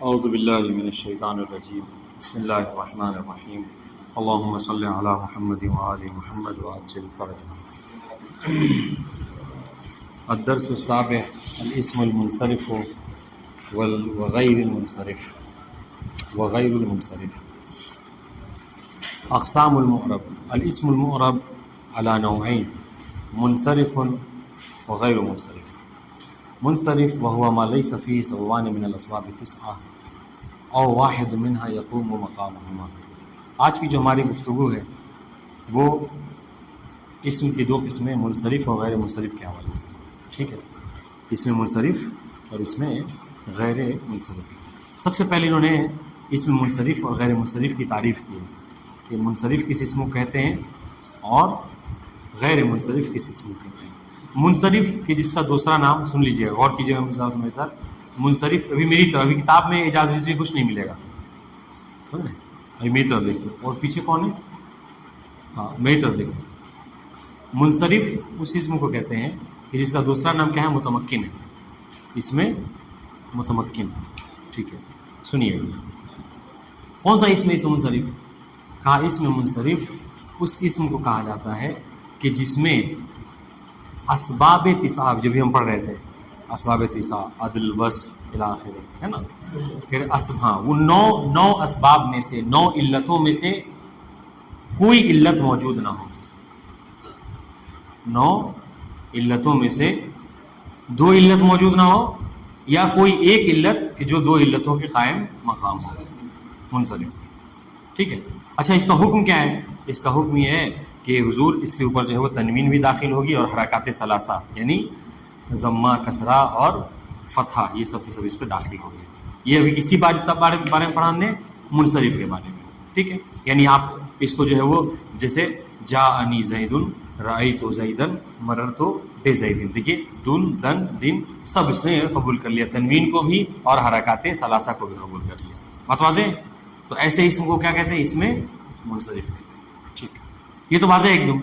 اعوذ باللہ من الشیطان الرجیم بسم اللہ الرحمن الرحیم اللہم صلی علی محمد وآل محمد وعجل فرجہ۔ الدرس السابع الاسم المنصرف وغیر المنصرف اقسام المعرب۔ الاسم المعرب على نوعین منصرف وغیر منصرف۔ منصرف وهو ما ليس فيه سببان من الاسباب التسعة او واحد منها يقوم مقامهما۔ آج کی جو ہماری گفتگو ہے وہ اسم کی دو قسمیں منصرف اور غیر منصرف کے حوالے سے، ٹھیک ہے، اس میں منصرف اور اس میں غیر منصرف۔ سب سے پہلے انہوں نے اسم منصرف اور غیر منصرف کی تعریف کی ہے کہ منصرف کس اسم کو کہتے ہیں اور غیر منصرف کس اسم کو کہتے ہیں۔ منصرف کہ جس کا دوسرا نام سن لیجیے، غور کیجیے گا میرے ساتھ۔ منصرف ابھی میری طرف، ابھی کتاب میں اعجاز رضوی کچھ نہیں ملے گا، سمجھ رہے ہیں؟ ابھی میری طرف دیکھیے، اور پیچھے کون ہے؟ ہاں میری طرف دیکھیے۔ منصرف اس اسم کو کہتے ہیں کہ جس کا دوسرا نام کیا ہے؟ متمکن ہے، اس میں متمکن، ٹھیک ہے۔ سنیے کون سا اسم ہے اسم منصرف؟ کہا اسم منصرف اس اسم کو کہا جاتا ہے کہ جس میں اسباب تسعہ، جب بھی ہم پڑھ رہے تھے اسباب تسعہ، عدل، وصف الی آخر، ہے نا، پھر ہاں وہ نو اسباب میں سے، 9 علتوں میں سے کوئی علت موجود نہ ہو، 9 علتوں میں سے 2 علت موجود نہ ہو، یا کوئی ایک علت کہ جو 2 علتوں کے قائم مقام ہو، منصرف، ٹھیک ہے۔ اچھا اس کا حکم کیا ہے؟ اس کا حکم یہ ہے کہ حضور اس کے اوپر جو ہے وہ تنوین بھی داخل ہوگی اور حرکات ثلاثہ یعنی ضمہ، کسرہ اور فتحہ، یہ سب کے سب اس پہ داخل ہوں گے۔ یہ ابھی کس کی بارے میں پڑھانے؟ منصرف کے بارے میں، ٹھیک ہے۔ یعنی آپ اس کو جو ہے وہ جیسے جاءنی زید، رأیت زیدن، مررت بزید، دیکھیے دن، دن، دن سب اس نے قبول کر لیا، تنوین کو بھی اور حرکات ثلاثہ کو بھی قبول کر لیا، بات واضح؟ تو ایسے اسم کو کیا کہتے ہیں؟ اس میں منصرف کہتے ہیں، ٹھیک ہے، یہ تو واضح ایک دم۔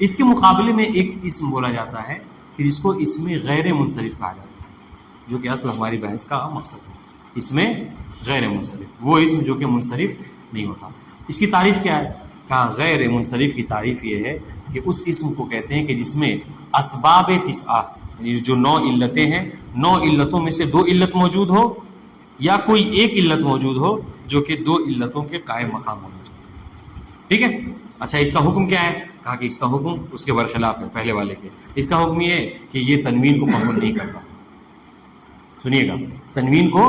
اس کے مقابلے میں ایک اسم بولا جاتا ہے کہ جس کو اس میں غیر منصرف کہا جاتا ہے، جو کہ اصل ہماری بحث کا مقصد ہے، اس میں غیر منصرف، وہ اسم جو کہ منصرف نہیں ہوتا۔ اس کی تعریف کیا ہے؟ کہا غیر منصرف کی تعریف یہ ہے کہ اس اسم کو کہتے ہیں کہ جس میں اسباب تسعہ یعنی جو 9 علتیں ہیں، 9 علتوں میں سے 2 علت موجود ہو یا کوئی ایک علت موجود ہو جو کہ 2 علتوں کے قائم مقام ہونا چاہیے، ٹھیک ہے۔ اچھا اس کا حکم کیا ہے؟ کہا کہ اس کا حکم اس کے برخلاف ہے پہلے والے کے۔ اس کا حکم یہ ہے کہ یہ تنوین کو قبول نہیں کرتا، سنیے گا، تنوین کو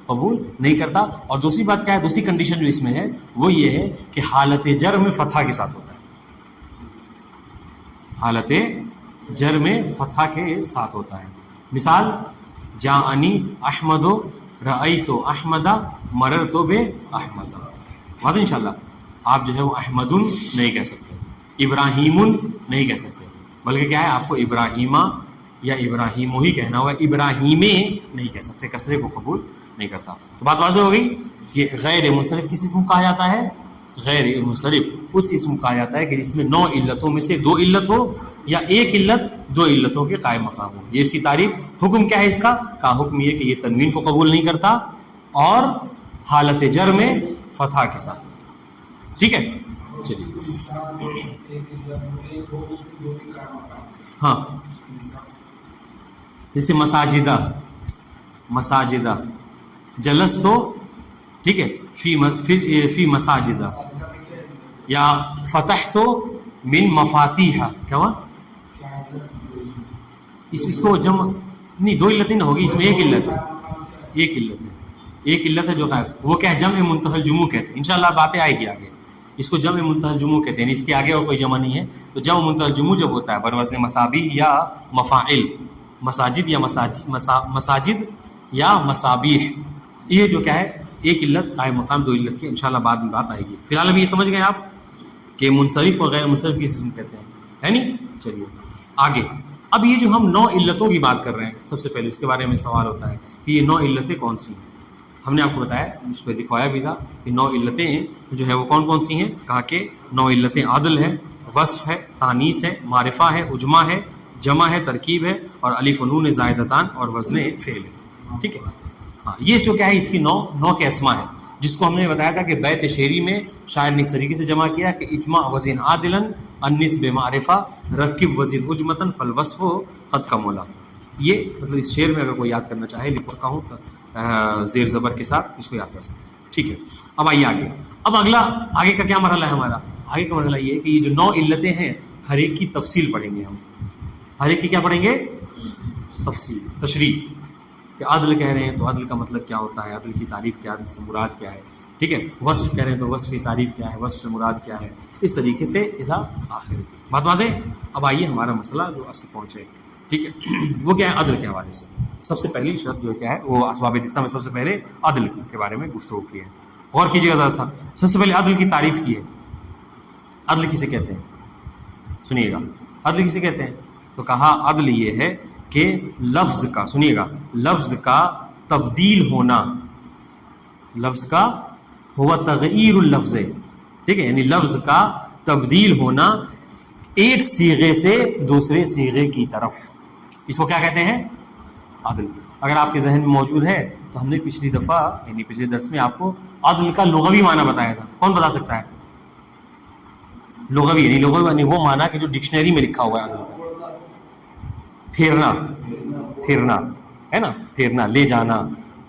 قبول نہیں کرتا۔ اور دوسری بات کیا ہے؟ دوسری کنڈیشن جو اس میں ہے وہ یہ ہے کہ حالت جر میں فتحہ کے ساتھ ہوتا ہے، حالت جر میں فتحہ کے ساتھ ہوتا ہے۔ مثال جاءنی احمد، رأیت احمد، مررت باحمد، واضح انشاءاللہ۔ آپ جو ہے وہ احمدن نہیں کہہ سکتے، ابراہیمن نہیں کہہ سکتے، بلکہ کیا ہے؟ آپ کو ابراہیمہ یا ابراہیم ہی کہنا ہوگا، ابراہیمے نہیں کہہ سکتے، کسرے کو قبول نہیں کرتا۔ تو بات واضح ہو گئی کہ غیر منصرف کس اسم کو کہا جاتا ہے؟ غیر منصرف اس اسم کو کہا جاتا ہے کہ جس میں 9 علتوں میں سے 2 علت ہو یا ایک علت 2 علتوں کے قائم مقام ہو۔ یہ اس کی تعریف۔ حکم کیا ہے اس کا؟ حکم یہ کہ یہ تنوین کو قبول نہیں کرتا اور حالت جر میں فتحہ کے ساتھ، ٹھیک ہے۔ چلیے ہاں، جیسے مساجدہ جلس تو، ٹھیک ہے، فی مساجدہ، یا فتح تو من مفاتیح، کیا ہوا؟ اس کو جمع نہیں، 2 علتیں نہ ہوگی، اس میں ایک علت ہے، ایک علت ہے جو غائب، وہ کیا ہے؟ جمع منتہی الجموع کہتے ہیں، انشاءاللہ باتیں آئے گی آگے۔ اس کو جمع منتہی الجموع کہتے ہیں، اس کے آگے اور کوئی جمع نہیں ہے۔ تو جمع منتہی الجموع جب ہوتا ہے بروزن مسابیح یا مفاعل، مساجد یا مسابیح، یہ جو کیا ہے؟ ایک علت قائم مقام 2 علت کی، انشاءاللہ بعد میں بات آئے گی۔ فی الحال ابھی یہ سمجھ گئے آپ کہ منصرف اور غیر منصرف کس اسم کہتے ہیں، ہے نہیں؟ چلیے آگے۔ اب یہ جو ہم 9 علتوں کی بات کر رہے ہیں، سب سے پہلے اس کے بارے میں سوال ہوتا ہے کہ یہ 9 علتیں کون سی ہیں؟ ہم نے آپ کو بتایا، اس پہ دکھوایا بھی تھا کہ 9 علتیں ہیں جو ہے وہ کون سی ہیں؟ کہا کہ 9 علتیں عدل ہے، وصف ہے، تانیث ہے، معرفہ ہے، عجمہ ہے، جمع ہے، ترکیب ہے، اور الف و نون زائدتان اور وزن فعل ہے، ٹھیک ہے۔ ہاں یہ جو کیا ہے اس کی نو کے اسما ہے، جس کو ہم نے بتایا تھا کہ بیت شعری میں شاعر نے اس طریقے سے جمع کیا کہ اجماع وزن عادلا انس بمعرفہ رکب وزن اجمتن فالوصف قد کمولا. یہ مطلب اس شعر میں اگر کوئی یاد کرنا چاہے لکھ چکا ہوں تو زیر زبر کے ساتھ اس کو یاد کر سکتے. ٹھیک ہے، اب آئیے آگے. اب آگے کا کیا مرحلہ ہے ہمارا؟ آگے کا مرحلہ یہ ہے کہ یہ جو 9 علتیں ہیں ہر ایک کی تفصیل پڑھیں گے ہم. ہر ایک کی کیا پڑھیں گے؟ تفصیل، تشریح. کہ عدل کہہ رہے ہیں تو عدل کا مطلب کیا ہوتا ہے، عدل کی تعریف کیا، عدل سے مراد کیا ہے. ٹھیک ہے، وصف کہہ رہے ہیں تو وصف کی تعریف کیا ہے، وصف سے مراد کیا ہے، اس طریقے سے الی آخر. بات واضح؟ اب آئیے ہمارا مسئلہ جو اصل پہنچے. ٹھیک ہے، وہ کیا ہے؟ عدل کے حوالے سے سب سے پہلی شرط جو کیا ہے وہ اسباب دستہ میں سب سے پہلے عدل کے بارے میں گفتگو کی ہے. غور کیجیے گا ذرا سا. سب سے پہلے عدل کی تعریف کی ہے. عدل کسے کہتے ہیں؟ سنیے گا، عدل کسے کہتے ہیں؟ تو کہا عدل یہ ہے کہ لفظ کا، سنیے گا، لفظ کا تبدیل ہونا، لفظ کا ہوا تغییر اللفظ. ٹھیک ہے، یعنی لفظ کا تبدیل ہونا ایک صیغے سے دوسرے صیغے کی طرف، اس کو کیا کہتے ہیں؟ عدل. اگر آپ کے ذہن میں موجود ہے تو ہم نے پچھلی دفعہ یعنی پچھلے درس میں آپ کو عدل کا لغوی معنی بتایا تھا. کون بتا سکتا ہے؟ لغوی یعنی وہ معنی کہ جو ڈکشنری میں لکھا ہوا ہے عدل کا. پھیرنا، پھیرنا ہے نا، پھیرنا، لے جانا.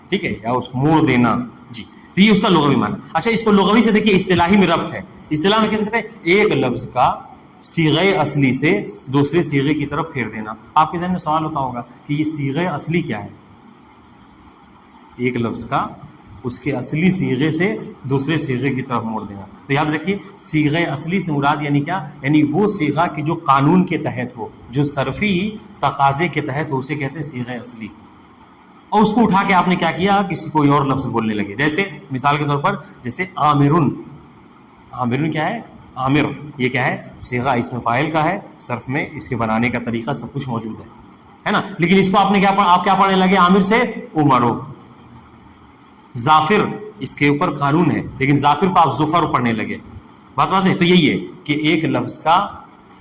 ٹھیک ہے، یا اس کو موڑ دینا. جی، تو یہ اس کا لغوی معنی. اچھا، اس کو لغوی سے دیکھیے اصطلاحی میں ربط ہے. اصطلاح میں کیا کہتے ہیں؟ ایک لفظ کا صیغہ اصلی سے دوسرے صیغے کی طرف پھیر دینا. آپ کے ذہن میں سوال ہوتا ہوگا کہ یہ صیغہ اصلی کیا ہے؟ ایک لفظ کا اس کے اصلی صیغے سے دوسرے صیغے کی طرف موڑ دینا. تو یاد رکھیے صیغہ اصلی سے مراد یعنی کیا؟ یعنی وہ صیغہ کہ جو قانون کے تحت ہو، جو صرفی تقاضے کے تحت ہو، اسے کہتے ہیں صیغہ اصلی. اور اس کو اٹھا کے آپ نے کیا کیا؟ کسی کوئی اور لفظ بولنے لگے. جیسے مثال کے طور پر جیسے آمرن. آمرن کیا ہے؟ عامر یہ کیا ہے؟ صیغہ اس میں فاعل کا ہے، صرف میں اس کے بنانے کا طریقہ سب کچھ موجود ہے نا. لیکن اس کو آپ نے آپ کیا پڑھنے لگے؟ عامر سے عمرو. ظافر اس کے اوپر قانون ہے لیکن ظافر کو آپ ظفر پڑھنے لگے. بات واضح ہے؟ تو یہی ہے کہ ایک لفظ کا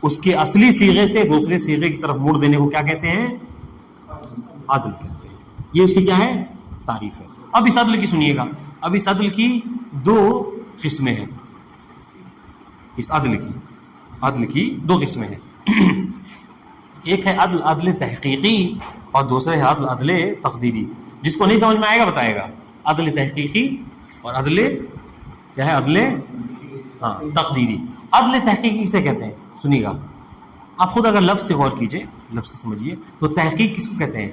اس کے اصلی صیغے سے دوسرے صیغے کی طرف موڑ دینے کو کیا کہتے ہیں؟ عدل کہتے ہیں. یہ اس کی کیا ہے؟ تعریف ہے. اب اس عدل کی سنیے گا. اب اس عدل کی 2 قسمیں ہیں. اس عدل کی 2 قسمیں ہیں. ایک ہے عدل تحقیقی اور دوسرے ہے عدل تقدیری. جس کو نہیں سمجھ میں آئے گا بتائے گا. عدل تحقیقی اور عدل کیا ہے؟ عدل تقدیری. عدل تحقیقی کسے کہتے ہیں؟ سنیے گا. آپ خود اگر لفظ سے غور کیجئے، لفظ سے سمجھیے تو تحقیق کس کو کہتے ہیں؟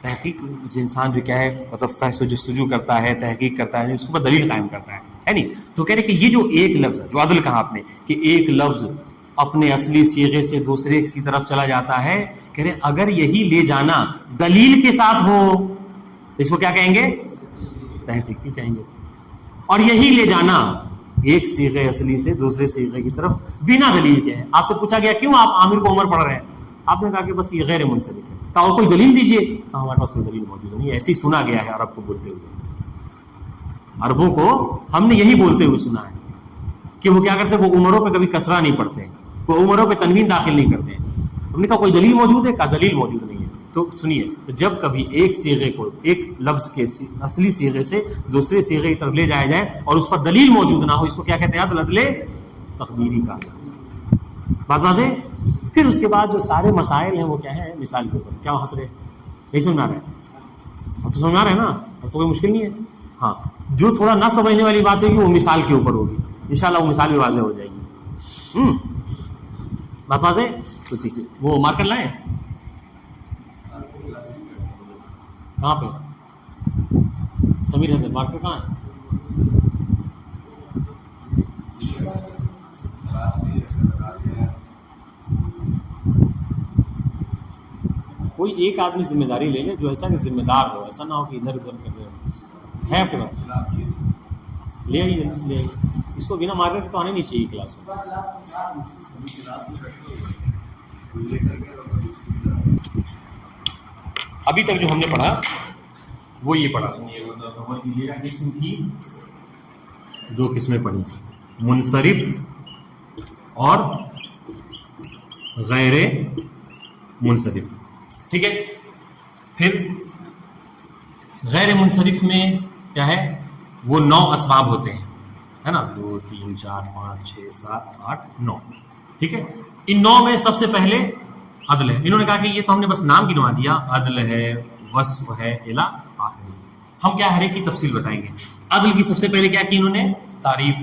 تحقیق انسان جو کیا ہے مطلب فحص و جستجو کرتا ہے، تحقیق کرتا ہے، اس کے اوپر دلیل قائم کرتا ہے نہیں. تو کہہ رہے کہ یہ جو ایک لفظ ہے، جو عدل کہا آپ نے کہ ایک لفظ اپنے اصلی صیغے سے دوسرے کی طرف چلا جاتا ہے، کہہ رہے اگر یہی لے جانا دلیل کے ساتھ ہو اس کو کیا کہیں گے؟ تحقیقی کہیں گے. اور یہی لے جانا ایک صیغے اصلی سے دوسرے صیغے کی طرف بنا دلیل کے ہے. آپ سے پوچھا گیا کیوں آپ عامر کو عمر پڑھ رہے ہیں؟ آپ نے کہا کہ بس یہ غیر منصرف ہے. تو اور کوئی دلیل دیجیے. ہمارے پاس کوئی دلیل موجود نہیں، ایسے ہی سنا گیا ہے عرب کو بولتے ہوئے. عربوں کو ہم نے یہی بولتے ہوئے سنا ہے کہ وہ کیا کرتے ہیں؟ وہ عمروں پہ کبھی کسرہ نہیں پڑھتے ہیں، وہ عمروں پہ تنوین داخل نہیں کرتے ہیں. ہم نے کہا کوئی دلیل موجود ہے؟ کہا دلیل موجود نہیں ہے. تو سنیے، جب کبھی ایک صیغے کو ایک لفظ کے اصلی صیغے سے دوسرے صیغے کی طرف لے جایا جائے اور اس پر دلیل موجود نہ ہو، اس کو کیا کہتے ہیں؟ عدل تقدیری کا. بات واضح؟ پھر اس کے بعد جو سارے مسائل ہیں وہ کیا ہے؟ مثال کے اوپر. کیا ہنس رہے؟ نہیں سمجھ آ رہا ہے؟ اب تو سمجھ آ رہا ہے نا؟ اب تو کوئی مشکل نہیں ہے. ہاں، جو تھوڑا نہ سمجھنے والی بات ہوگی وہ مثال کے اوپر ہوگی. انشاءاللہ وہ مثال بھی واضح ہو جائے گی. بات واضح؟ تو ٹھیک ہے. وہ مارکر لائیں کہاں پہ؟ سمیر حضرت مارکر کہاں ہے؟ کوئی ایک آدمی ذمہ داری لے لے جو ایسا کہ ذمہ دار ہو، ایسا نہ ہو کہ ادھر ادھر کر دے. ہے پورا لے آئیے جلدی سے لے آئیے. اس کو بنا مارکر تو آنے نہیں چاہیے کلاس میں. ابھی تک جو ہم نے پڑھا وہ یہ پڑھا. اسم کی 2 قسمیں پڑھی، منصرف اور غیر منصرف. ٹھیک ہے. پھر غیر منصرف میں کیا ہے وہ 9 اسباب ہوتے ہیں ہے نا 2 3 4 5 6 7 8 9 ٹھیک ہے. ان 9 میں سب سے پہلے عدل ہے. انہوں نے کہا کہ یہ تو ہم نے بس نام گنوا دیا عدل ہے وصف ہے الا آخری. ہم کیا ہر ایک کی تفصیل بتائیں گے. عدل کی سب سے پہلے کیا کی انہوں نے تعریف.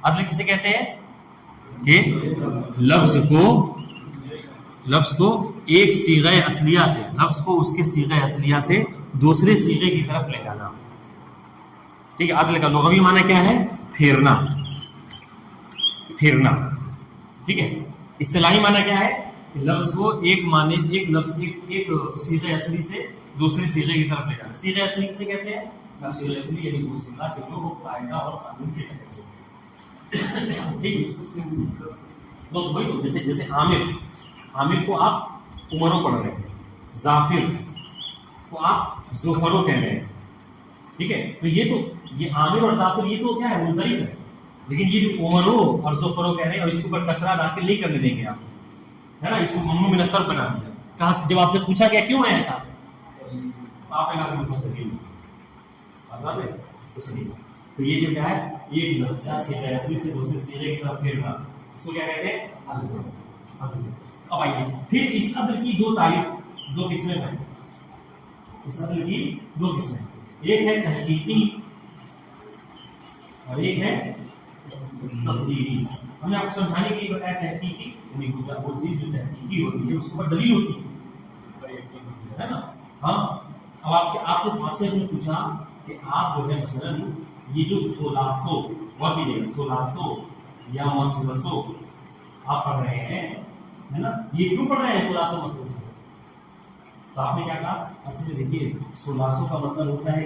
عدل کسے کہتے ہیں کہ لفظ کو ایک صیغہ اصلیہ سے لفظ کو اس کے صیغہ اصلیہ سے دوسرے صیغے کی طرف لے جانا. ٹھیک ہے. عدل کا لغوی معنی کیا ہے پھیرنا. ٹھیک ہے. اصطلاحی معنی کیا ہے لفظ کو ایک صیغہ اصلی سے دوسرے صیغے کی طرف لے جانا. صیغہ اصلی کسے کہتے ہیں صیغہ اصلی یعنی وہ صیغہ کہ جو قاعدہ اور قانون کے تحت ہو. ٹھیک ہے. بس وہی جیسے عامر کو آپ عمروں پڑھ رہے ہیں, ظافر کو آپ ظفروں کہہ رہے ہیں. ٹھیک ہے. تو یہ عامر اور ظافر یہ تو کیا ہے منصرف ہے, لیکن یہ جو عمروں اور ظفروں کہہ رہے ہیں اور اس کے اوپر کسرہ داخل نہیں کرنے دیں گے آپ ہے نا. اس کو ممنوع من الصرف بنا دیا. کہا جب آپ سے پوچھا گیا کیوں ہے ایسا آپ نے کہا کہ مجھے صحیح ہے تو صحیح. تو یہ جو کیا ہے ایک لفظ صیغہ اصلی سے دوسرے صیغے کی طرف پھیرنا اس کو کیا کہتے ہیں عدل. اب آئیے پھر اس عدل کی دو تعریف 2 قسمیں ہیں. اس عدل کی 2 قسمیں, ایک ہے تحقیقی اور ایک ہے تقدیری. ہم نے آپ کو سمجھانے کے لیے بتایا تحقیقی یعنی وہ چیز جو تحقیقی ہوتی ہے اس کے اوپر دلیل ہوتی ہے نا. ہاں اب آپ سے پوچھا کہ آپ جو ہے مثلا یہ جو 1600 یا مسلسو آپ پڑھ رہے ہیں ہے نا, یہ کیوں پڑھ رہے ہیں 1600 مسلسو؟ تو آپ نے کیا کہا اصل میں دیکھیے 1600 کا مطلب ہوتا ہے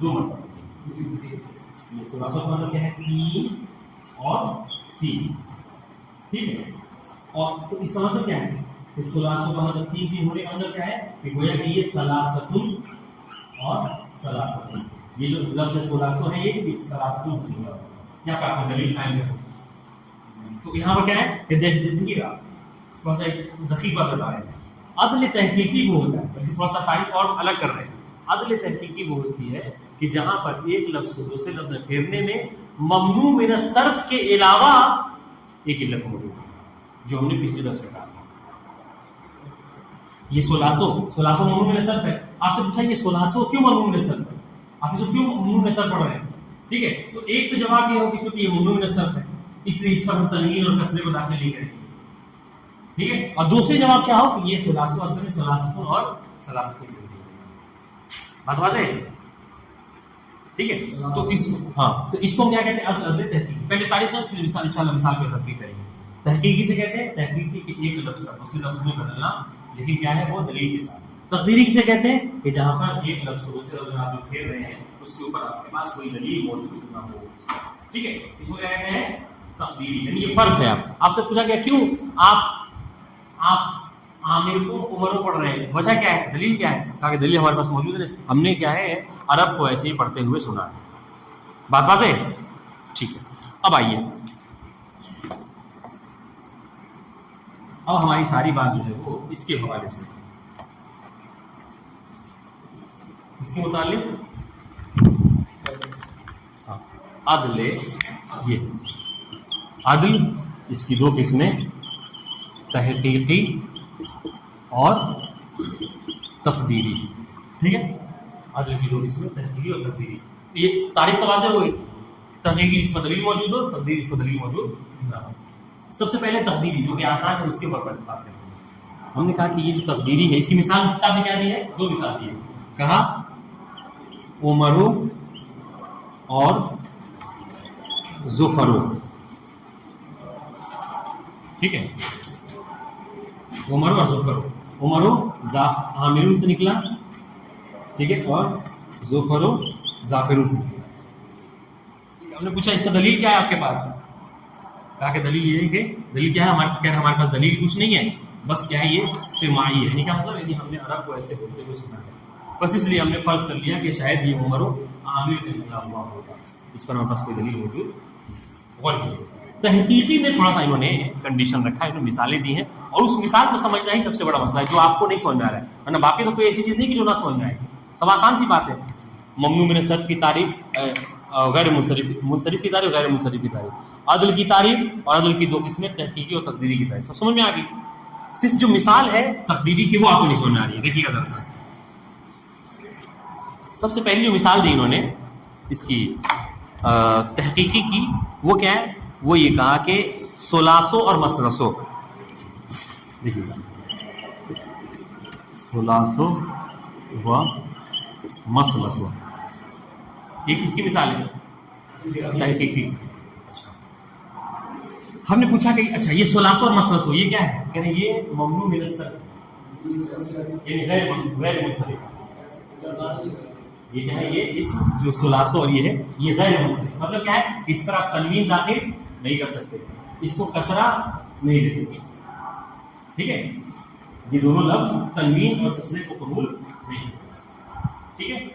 2 مطلب. یہ 1600 کا مطلب کیا ہے 3 اور 3. ٹھیک ہے. اور تو اس کا مطلب کیا ہے کہ 1600 کا مطلب 3 ہونے کا مطلب کیا ہے کہ گویا کہ یہ سلاستن اور سلاستن یہ جو لفظ 1600 ہے یہ سلاستن سے نکلا ہے. یہاں پہ آپ کو دلیل قائم ہے. تو یہاں پر کیا ہے کہ دیکھیے گا تھوڑا سا دقیق بات بتا رہے ہیں. عدل تحقیقی وہ ہوتا ہے تھوڑا سا تعریف اور الگ کر رہے ہیں. عدل تحقیقی وہ ہوتی ہے کہ جہاں پر ایک لفظ کو دوسرے لفظ میں پھیرنے میں ممنوع من الصرف کے علاوہ ایک علت موجود ہے جو ہم نے پچھلے درس میں کہا. یہ 1600 ممنوع من الصرف ہے. آپ سے پوچھا یہ 1600 کیوں ممنوع من الصرف ہے, آپ اس کو کیوں ممنوع من الصرف پڑھ رہے ہیں. ٹھیک ہے. تو ایک تو جواب یہ ہو کہ چونکہ یہ ممنوع من الصرف ہے اس لیے اس پر ہم تنوین اور کسرے کو داخل نہیں کریں گے. ٹھیک ہے. اور دوسری جواب کیا ہو کہ یہ 1600 اصل میں سلاستن اور سلاستن سے بات واضح ہے. ٹھیک ہے. تو اس کو ہم کیا کہتے ہیں عدل تحقیقی. پہلے تعریف ہے پھر مثال انشاءاللہ مثال پہ تطبیق کریں گے. تحقیقی سے کہتے ہیں تحقیقی کہ ایک لفظ کا دوسرے لفظ میں بدلنا لیکن کیا ہے وہ دلیل کے ساتھ. تقدیری کسے کہتے ہیں کہ جہاں پر ایک لفظ کو دوسرے لفظ میں آپ جو پھیر رہے ہیں اس کے اوپر آپ کے پاس کوئی دلیل موجود نہ ہو. ٹھیک ہے. اس کو کیا کہتے ہیں تقدیری یعنی یہ فرض ہے. آپ سے پوچھا گیا کیوں آپ عامر کو عمروں پڑھ رہے ہیں, وجہ کیا ہے, دلیل کیا ہے؟ کہا کہ دلیل ہمارے پاس موجود ہے, ہم نے کیا ہے عرب کو ایسے ہی پڑھتے ہوئے سنا ہے. بات واضح ہے. ٹھیک ہے. اب آئیے اب ہماری ساری بات جو ہے وہ اس کے حوالے سے اس کے متعلق عدل یہ عدل اس کی 2 قسمیں تحقیقی اور تقدیری. ٹھیک ہے. عدل کی 2 قسمیں تحقیقی اور تقدیری. یہ تعریف سے واضح ہوئی. تحقیقی جس پر دلیل موجود ہو, تقدیری جس پر دلیل موجود نہ ہو. سب سے پہلے تقدیری جو کہ آسان ہے اس کے اوپر بات کریں گے. ہم نے کہا کہ یہ جو تقدیری ہے اس کی مثال کتاب نے کیا دی ہے 2 مثال دی ہے. کہا عمرو اور ظفرو. ٹھیک ہے. عمرو اور ظفرو. عمرو عامرون سے نکلا. ٹھیک ہے. اور ظفرو ظافرون سے نکلا. ہم نے پوچھا اس کا دلیل کیا ہے آپ کے پاس؟ کہا کہ دلیل یہ ہے کہ دلیل کیا ہے ہمارے پاس دلیل کچھ نہیں ہے, بس کیا ہے یہ سماعی ہے. یعنی کیا مطلب یعنی ہم نے عرب کو ایسے بولتے ہوئے سنا ہے, بس اس لیے ہم نے فرض کر لیا کہ شاید یہ عمرو عامر سے نکلا ہوا ہوگا. اس پر ہمارے پاس کوئی دلیل موجود. غور کیجیے. تحقیقی میں تھوڑا سا انہوں نے کنڈیشن رکھا ہے, انہوں نے مثالیں دی ہیں اور اس مثال کو سمجھنا ہی سب سے بڑا مسئلہ ہے جو آپ کو نہیں سمجھ میں آ رہا ہے. ورنہ باقی تو کوئی ایسی چیز نہیں کہ جو نہ سمجھ میں آئے. سب آسان سی بات ہے. ممنوع من الصرف کی تعریف, غیر منصرف کی تعریف, غیر منصرف کی تعریف, عدل کی تعریف اور عدل کی دو قسمیں, تحقیقی اور تقدیری کی تعریف. سب سمجھ میں آ گئی. صرف جو مثال ہے تقدیری کی وہ آپ کو نہیں سمجھ میں آ رہی ہے. دیکھیے گا دراصل سب سے پہلی جو مثال دی انہوں نے اس کی تحقیقی کی, وہ کیا ہے؟ وہ یہ کہا کہ ثلاثو اور مثلثو. دیکھیے گا ثلاثو و مثلثو, یہ کس کی مثال ہے؟ تحقیقی. ہم نے پوچھا کہ اچھا یہ ثلاثو اور مثلثو یہ کیا ہے؟ کہہ رہے یہ ممنوع من الصرف یعنی غیر منصرف. یہ کیا ہے؟ یہ اسم جو ثلاثو اور یہ ہے یہ غیر منصرف. مطلب کیا ہے؟ اس پر آپ تنوین داخل نہیں کر سکتے, اس کو کسرہ نہیں دے سکتے. ٹھیک ہے, یہ دونوں لفظ تنوین اور کسرے کو قبول نہیں کرتے. ٹھیک ہے.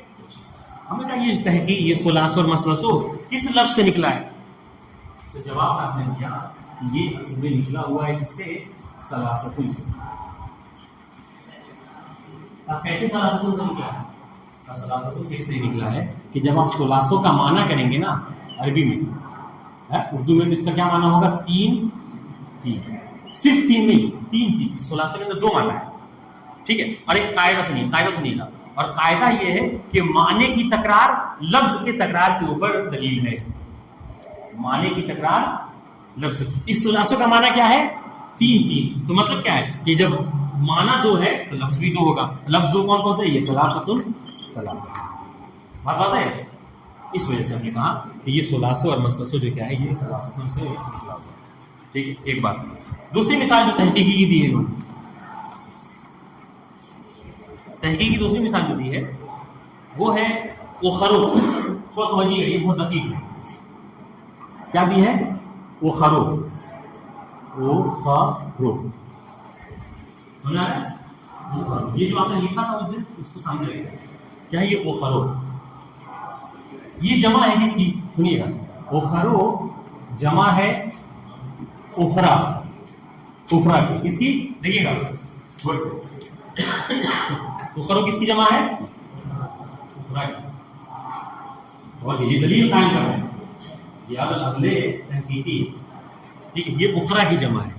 ہم نے کہا یہ تحقیق یہ ثلاثو اور مثلثو کس لفظ سے نکلا ہے؟ تو جواب آپ نے دیا یہ اصل میں نکلا ہوا ہے اس سے ثلاثتن سے. اب کیسے ثلاثتن سے نکلا ہے؟ ثلاثتن سے اس لیے نکلا ہے کہ جب آپ ثلاثو کا معنی کریں گے نا عربی میں, اردو میں تو اس کا کیا معنی ہوگا؟ تین. صرف تین نہیں, تین. ثلاثو کے اندر دو معنی ہے. ٹھیک ہے. اور ایک قاعدہ سنیے گا, اور قاعدہ یہ ہے کہ معنی کی تکرار لفظ کے تکرار کے اوپر دلیل ہے. معنی کی تکرار لفظ. اس ثلاثو کا معنی کیا ہے؟ تین. تو مطلب کیا ہے کہ جب معنی دو ہے تو لفظ بھی دو ہوگا. لفظ دو کون کون سے؟ یہ ثلاثتن. بات واضح ہے. اس وجہ سے ہم نے کہا کہ یہ ثلاثو اور مثلثو جو کیا ہے یہ ثلاثتن سے نکلا ہوا ہے. ٹھیک ہے. ایک بات. دوسری مثال جو تحقیقی کی دی ہے انہوں نے, تحقیق کی دوسری مثال جو دی ہے وہ ہے اخرو. تھوڑا سمجھیے یہ بہت دقیق ہے. کیا دی ہے؟ اخرو. سمجھا ہے؟ یہ جو آپ نے لکھا تھا اس دن اس کو سامنے رکھیں. کیا ہے یہ اخرو؟ یہ جمع ہے کس کی؟ سنیے گا. اخرو جمع ہے اخرا. اخرا کی. کس کی؟ دیکھیے گا. اخرو کس کی جمع ہے؟ اخرا کی. اور یہ دلیل قائم کر رہے ہیں. یہ عدل تحقیقی. ٹھیک ہے. یہ اخرا کی جمع ہے.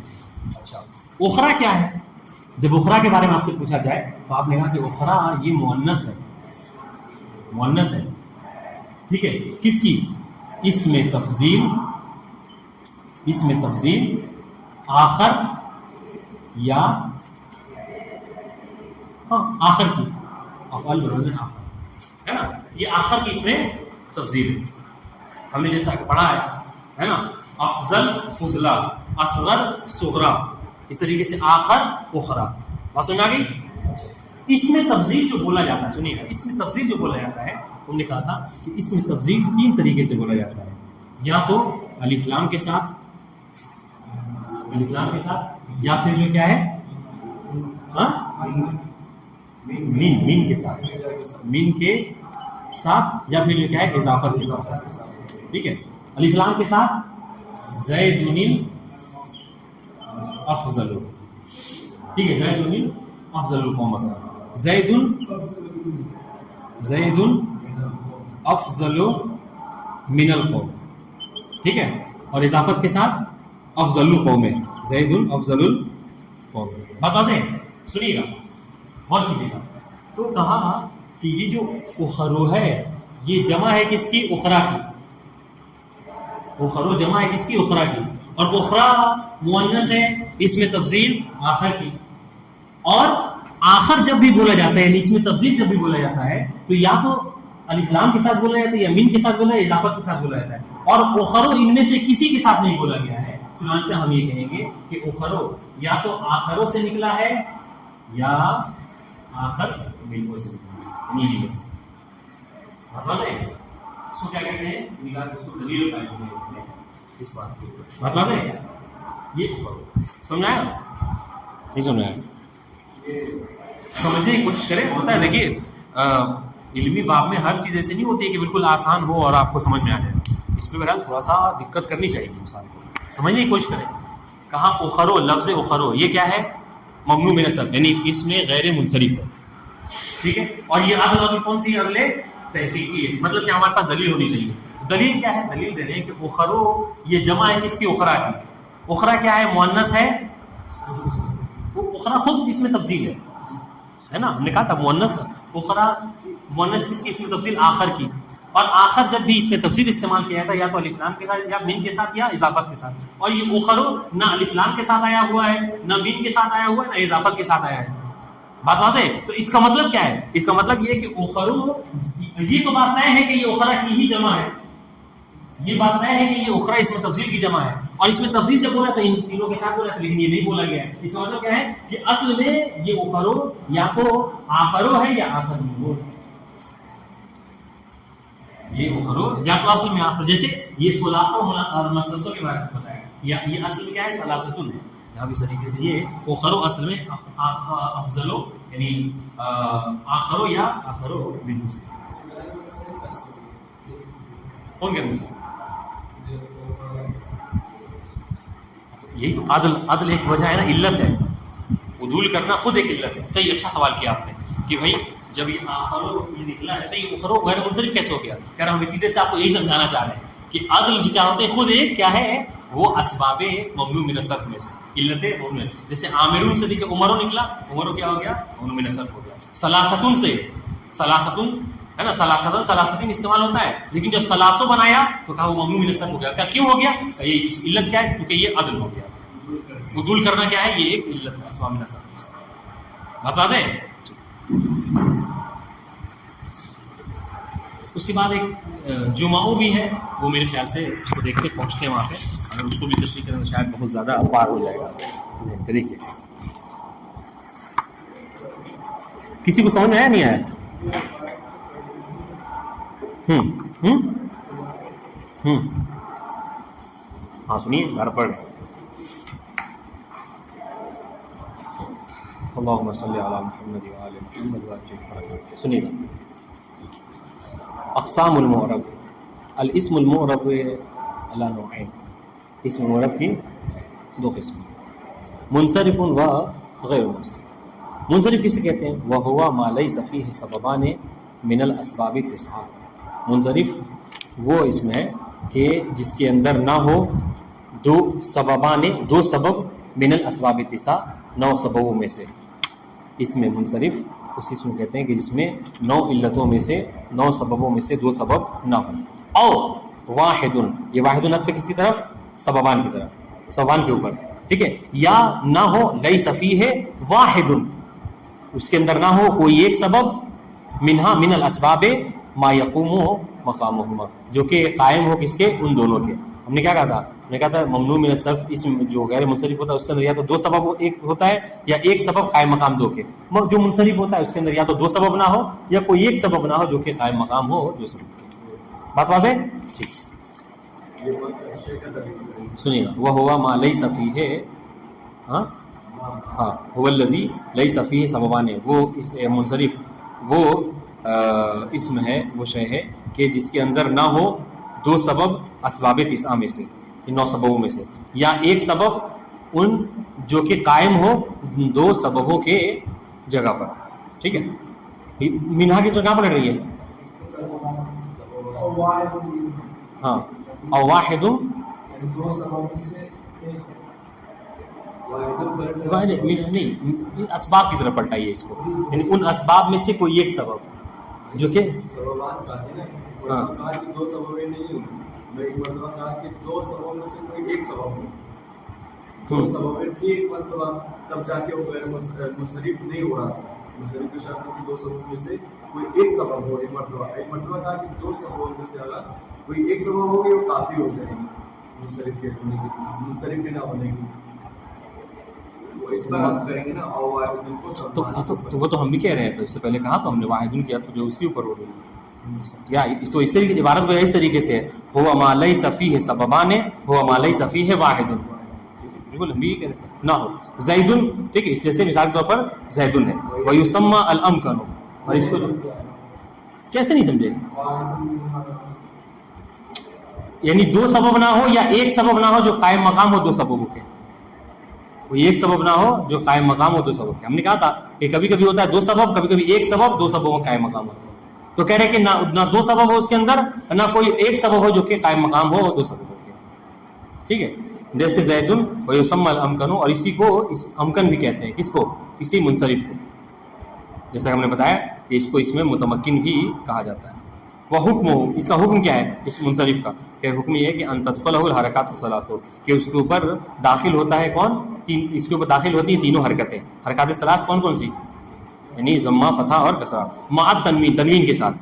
اچھا اخرا کیا ہے؟ جب اخرا کے بارے میں آپ سے پوچھا جائے تو آپ نے کہا کہ اخرا یہ مؤنث ہے. مؤنث ہے. ٹھیک ہے. کس کی؟ اس میں تفضیل آخر یا آخر کی افعال آخر ہے نا. یہ آخر کی اس میں تفضیل ہے. ہم نے جیسا کہ پڑھا ہے نا, افضل فضلا, اصغر صغرا, اس طریقے سے آخر اخرا. بات سمجھ آ گئی؟ اس میں تفضیل جو بولا جاتا ہے, سنیے گا, اس میں تفضیل جو بولا جاتا ہے ہم نے کہا تھا کہ اس میں تفضیل تین طریقے سے بولا جاتا ہے. یا تو الف لام کے ساتھ, یا پھر جو کیا ہے مین کے ساتھ, یا پھر جو کیا ہے اضافت کے ساتھ. ٹھیک ہے. الف لام کے ساتھ زیدن افضل. ٹھیک ہے. زیدن افضل القوم مثلا. زیدن افضل من القوم. ٹھیک ہے. اور اضافت کے ساتھ افضل القوم ہے. زیدن افضل القوم. بات واضح ہے؟ سنیے گا, غور کیجیے گا. تو کہا کہ یہ جو اخرو ہے یہ جمع ہے کس کی؟ اخرا کی. اخرو جمع ہے کس کی؟ اخرا کی. اور اخرا مؤنث ہے, اس میں تفضیل آخر کی. اور آخر جب بھی بولا جاتا ہے, یعنی اس میں تفضیل جب بھی بولا جاتا ہے تو یا تو الف لام کے ساتھ بولا جاتا ہے, یا مین کے ساتھ بولا, یا اضافت کے ساتھ بولا جاتا ہے. اور اخرو ان میں سے کسی کے ساتھ نہیں بولا گیا ہے. چنانچہ ہم یہ کہیں گے کہ اخرو یا تو آخروں سے نکلا ہے یا آخر ملکوں سے نکلا ہے. اس کو کیا کہتے ہیں؟ اس کو دلیل قائم کرتے ہیں اس بات کی. بات واضح ہے؟ یہ سمجھا ہے نہیں سمجھا ہے؟ سمجھنے کی کوشش کریں. ہوتا ہے دیکھیے علمی باب میں ہر چیز ایسے نہیں ہوتی ہے کہ بالکل آسان ہو اور آپ کو سمجھ میں آ جائے. اس پہ بہرحال تھوڑا سا دقت کرنی چاہیے انسان کو. سمجھنے کی کوشش کریں. کہاں اخرو, لفظ اخرو یہ کیا ہے؟ ممنوع من الصرف, یعنی اس میں غیر منصرف ہے. ٹھیک ہے. اور یہ عدل عدل کون سی عدل تحقیقی ہے، مطلب کہ ہمارے پاس دلیل ہونی چاہیے. دلیل کیا ہے؟ دلیل دے رہے ہیں کہ اخرو یہ جمع ہے کس کی؟ اخرا کی. اخرا کیا ہے؟ مؤنث ہے. وہ اخرا خود اس میں تفضیل ہے نا، ہم نے کہا تھا مؤنث اخرا، مؤنث کس کی؟ اس میں تفضیل آخر کی. اور آخر جب بھی اس میں تفضیل استعمال کیا جاتا ہے یا تو الف لام کے ساتھ یا مین کے ساتھ یا اضافت کے ساتھ. اور یہ اخرو نہ الف لام کے ساتھ آیا ہوا ہے، نہ مین کے ساتھ آیا ہوا ہے، نہ اضافت کے ساتھ آیا ہے. بات واضح ہے؟ تو اس کا مطلب کیا ہے؟ اس کا مطلب یہ ہے کہ اخرو، یہ تو بات طے ہے کہ یہ اخرا کی ہی جمع ہے، یہ بات طے ہے کہ یہ اخرا اس میں تفضیل کی جمع ہے. اور اس میں تفضیل جب بولا تو ان تینوں کے ساتھ بولا، لیکن یہ نہیں بولا گیا ہے. اس کا مطلب کیا ہے کہ اصل میں یہ اخرو یا تو آخرو ہے یا آخرو. یہ اخرو یا تو اصل میں آخر، جیسے یہ ثلاثہ اور مسلسل کے بارے میں بتایا، یا یہ اصل میں کیا ہے؟ ثلاثتن ہے. اب اس طریقے سے یہ اخرو اصل میں افضلو یعنی آخرو یا آخرو منہ سے. کون کہتے ہیں؟ یہی تو عدل ایک وجہ ہے نا، علت ہے. عدول کرنا خود ایک علت ہے. صحیح، اچھا سوال کیا آپ نے کہ بھائی جب یہ آخرو یہ نکلا ہے تو یہ اخرو غیر منصرف کیسے ہو گیا؟ کہہ رہا ہم اتنی دیر سے آپ کو یہی سمجھانا چاہ رہے ہیں کہ عدل کیا ہوتے ہیں، خود ایک کیا ہے، وہ اسباب ممنوع من الصرف میں سے علت ممنوع. جیسے عامرون سے دیکھیں عمرو نکلا، عمرو کیا ہو گیا؟ ممنوع من الصرف ہو گیا. سلاستن سے، سلاستن ہے نا، سلاستن سلاستین استعمال ہوتا ہے، لیکن جب سلاسو بنایا تو کہا وہ ممنوع من الصرف ہو گیا. کیا کیوں ہو گیا؟ یہ اس علت کیا ہے؟ کیونکہ یہ عدل ہو گیا. عدول کرنا کیا ہے؟ یہ ایک علت ہے اسباب من الصرف میں سے. بات واضح ہے؟ اس کے بعد ایک جمعو بھی ہے، وہ میرے خیال سے اس کو دیکھتے پہنچتے ہیں وہاں پہ. اگر اس کو بھی تشریح کریں تو شاید بہت زیادہ پار ہو جائے گا ذہن پہ. دیکھیے کسی کو سمجھ میں آیا نہیں آیا؟ ہاں سنیے، گھر پر اللہم صلی علی محمد وآل محمد وعجل. سنیے گا اقسام المعرب. الاسم المعرب علی نوعین. اسم معرب کی دو قسم، منصرف و غیر منصرف. منصرف کسے کہتے ہیں؟ وہو ما لیس فیہ سببان من الاسباب التسعہ. منصرف وہ اسم ہے کہ جس کے اندر نہ ہو دو سببان، دو سبب، من الاسباب التسعہ، 9 سببوں میں سے. اسم منصرف اس اسم کو کہتے ہیں کہ جس میں 9 علتوں میں سے، 9 سببوں میں سے 2 سبب نہ ہوں. او واحد، یہ واحد عطف کس کی طرف؟ سببان کی طرف، سببان کے اوپر. ٹھیک ہے. یا نہ ہو لیس فیہ واحد، اس کے اندر نہ ہو کوئی ایک سبب، منہا من الاسباب ما یقوم مقامہما، جو کہ قائم ہو کس کے؟ ان دونوں کے. ہم نے کیا کہا تھا؟ ہم نے کہا تھا ممنوع من الصرف اسم جو غیر منصرف ہوتا ہے اس کے اندر یا تو 2 سبب ایک ہوتا ہے یا ایک سبب قائم مقام 2 کے. جو منصرف ہوتا ہے اس کے اندر یا تو 2 سبب نہ ہو یا کوئی ایک سبب نہ ہو جو کہ قائم مقام ہو 2 سبب کے. بات واضح ہے؟ ٹھیک. سنیے گا وہو ما لیس فیہ، ہاں هو الذی لیس فیہ سببان. وہ منصرف وہ اسم ہے، وہ شے ہے کہ جس کے اندر نہ ہو 2 سبب اسباب 9 میں سے، ان 9 سببوں میں سے، یا ایک سبب ان جو کہ قائم ہو 2 سببوں کے جگہ پر. ٹھیک ہے. منہا کس میں کہاں پر رہی ہے؟ ہاں اور واحد نہیں، اسباب کی طرف پلٹائیے اس کو، یعنی ان اسباب میں سے کوئی ایک سبب جو کہ ہاں دو سبب نہیں، میں ایک مرتبہ کہا کہ 2 سببوں میں سے کوئی ایک سبب ہو، 2 سبب تھی ایک مرتبہ، تب جا کے وہ غیر منصرف نہیں ہو رہا تھا. منصرف کی شرط کی 2 سببوں میں سے کوئی ایک سبب ہو. ایک مرتبہ کہا کہ 2 سببوں میں سے اگر کوئی ایک سبب ہوگی وہ کافی ہو جائے گی منصرف کے ہونے کی، منصرف کے نہ ہونے کی. تو وہ تو ہم بھی کہہ رہے ہیں. تو اس سے پہلے کہا تو ہم نے واحد کیا تو جو اس کے اوپر ہو گئی. یا اس طریقے عبارت کو اس طریقے سے ہوا ما لیس فیہ سببان، ہوا ما لیس فیہ واحد. بالکل ہم بھی کہہ رہے ہیں نہ ہو زید. ٹھیک ہے. جیسے مثال کے طور پر زید ہے، ویسمى الامکن. اور اس کو کیسے نہیں سمجھے؟ یعنی 2 سبب نہ ہو یا ایک سبب نہ ہو جو قائم مقام ہو 2 سببوں کے. کوئی ایک سبب نہ ہو جو قائم مقام ہو دو سبب کے. ہم نے کہا تھا کہ کبھی کبھی ہوتا ہے دو سبب, کبھی کبھی ایک سبب دو سببوں کا قائم مقام ہوتا ہے. تو کہہ رہے کہ نہ دو سبب ہو اس کے اندر, نہ کوئی ایک سبب ہو جو کہ قائم مقام ہو دو سببوں کے. ٹھیک ہے, جیسے زید و یسمى الامکن, اور اسی کو اس امکن بھی کہتے ہیں. کس کو؟ کسی منصرف کو. جیسا ہم نے بتایا کہ اس کو اس میں متمکن بھی کہا جاتا ہے. وہ حکم ہو, اس کا حکم کیا ہے اس منصرف کا؟ کہ حکم یہ ہے کہ ان تدخلہ الحرکات الثلاث, کہ اس کے اوپر داخل ہوتا ہے کون؟ اس کے اوپر داخل ہوتی ہیں تینوں حرکتیں. حرکات ثلاث کون کون سی؟ یعنی ضمہ, فتح اور کسرہ, مع تنوین, تنوین کے ساتھ.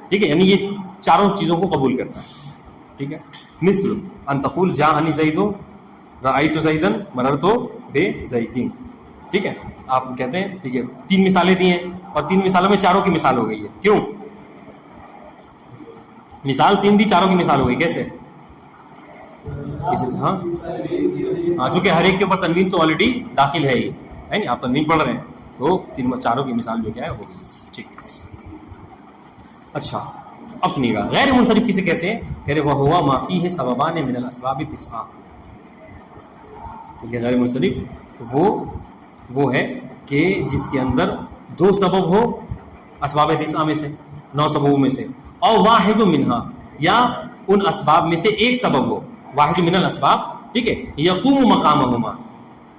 ٹھیک ہے, یعنی یہ چاروں چیزوں کو قبول کرتا ہے. ٹھیک ہے, مثل ان تقول جاءنی زید رأیت زیدا مررت بزید. ٹھیک ہے, آپ کہتے ہیں ٹھیک ہے, تین مثالیں دی ہیں اور تین مثالوں میں چاروں کی مثال ہو گئی ہے. کیوں مثال تین دی, چاروں کی مثال ہو گئی؟ کیسے؟ ہاں چونکہ ہر ایک کے اوپر تنوین تو آلریڈی داخل ہے ہی, ہے نہیں, آپ تنوین پڑھ رہے ہیں تو تین چاروں کی مثال جو کیا ہے ہو گئی. ٹھیک. اچھا اب سنیے گا, غیر منصرف کسے کہتے ہیں؟ کہہ رہے وہ ہوا ما فیہ سببان من الاسباب تسعہ. ٹھیک ہے, غیر منصرف وہ ہے کہ جس کے اندر دو سبب ہو اسباب تسعہ میں سے, 9 سببوں میں سے, اور واحد منہا, یا ان اسباب میں سے ایک سبب ہو, واحد من الاسباب. ٹھیک ہے, یقوم مقامہما,